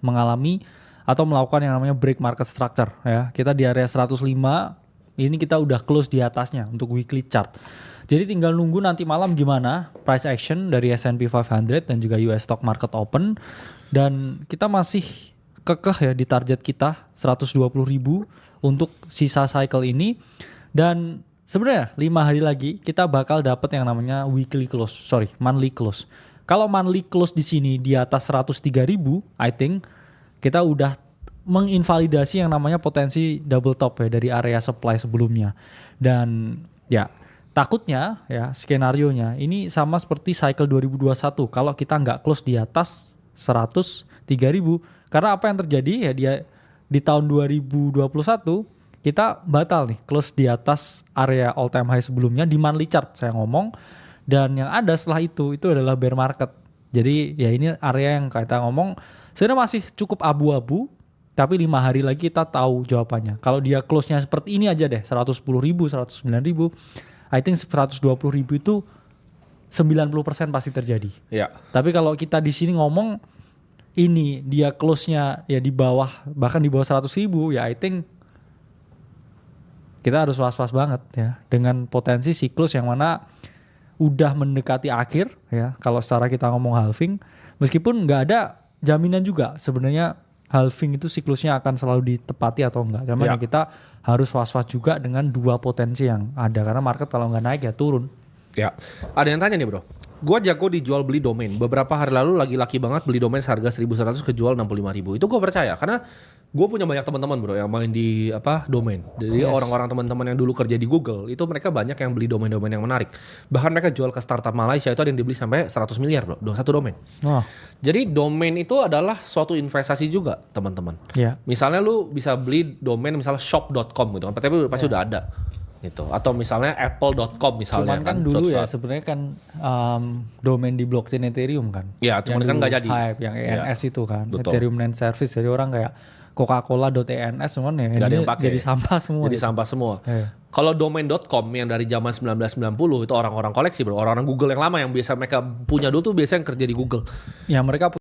mengalami atau melakukan yang namanya break market structure ya. Kita di area 105, ini kita udah close di atasnya untuk weekly chart. Jadi tinggal nunggu nanti malam gimana price action dari S&P 500 dan juga US Stock Market Open. Dan kita masih kekeh ya di target kita 120.000 untuk sisa cycle ini. Dan sebenarnya 5 hari lagi kita bakal dapat yang namanya monthly close. Kalau monthly close di sini di atas 103.000, I think kita udah menginvalidasi yang namanya potensi double top ya dari area supply sebelumnya. Dan ya takutnya ya skenarionya ini sama seperti cycle 2021 kalau kita nggak close di atas 103.000. Karena apa yang terjadi ya dia di tahun 2021 kita batal nih close di atas area all time high sebelumnya di monthly chart saya ngomong, dan yang ada setelah itu adalah bear market. Jadi ya ini area yang kita ngomong sebenarnya masih cukup abu-abu, tapi 5 hari lagi kita tahu jawabannya. Kalau dia close-nya seperti ini aja deh 110.000, 109.000, I think 120.000 itu 90% pasti terjadi. Ya. Tapi kalau kita di sini ngomong ini dia close-nya ya di bawah, bahkan di bawah 100.000, ya I think kita harus was-was banget ya dengan potensi siklus yang mana udah mendekati akhir ya. Kalau secara kita ngomong halving, meskipun nggak ada jaminan juga sebenarnya halving itu siklusnya akan selalu ditepati atau enggak. Cuman ya kita harus was-was juga dengan dua potensi yang ada, karena market kalau nggak naik ya turun. Ya, ada yang tanya nih bro. Gua jago dijual beli domain. Beberapa hari lalu lagi laki banget beli domain seharga 1.100 kejual 65.000. Itu gue percaya karena gue punya banyak teman-teman bro yang main di domain. Jadi orang-orang teman-teman yang dulu kerja di Google itu mereka banyak yang beli domain-domain yang menarik. Bahkan mereka jual ke startup Malaysia itu ada yang dibeli sampai 100 miliar bro, satu domain. Jadi domain itu adalah suatu investasi juga teman-teman. Misalnya lu bisa beli domain misalnya shop.com gitu kan, tapi pasti udah ada. Gitu. Atau misalnya apple.com misalnya. Cuman kan dulu ya sebenarnya kan domain di blockchain Ethereum kan. Ya, cuman kan nggak jadi. Hype, yang ENS itu kan. Betul. Ethereum Name Service. Jadi orang kayak Coca-Cola.ENS cuman ya ini jadi sampah semua. Jadi sampah semua. Kalau domain.com yang dari zaman 1990 itu orang-orang koleksi bro. Orang-orang Google yang lama yang biasa mereka punya dulu tuh biasanya yang kerja di Google. Ya mereka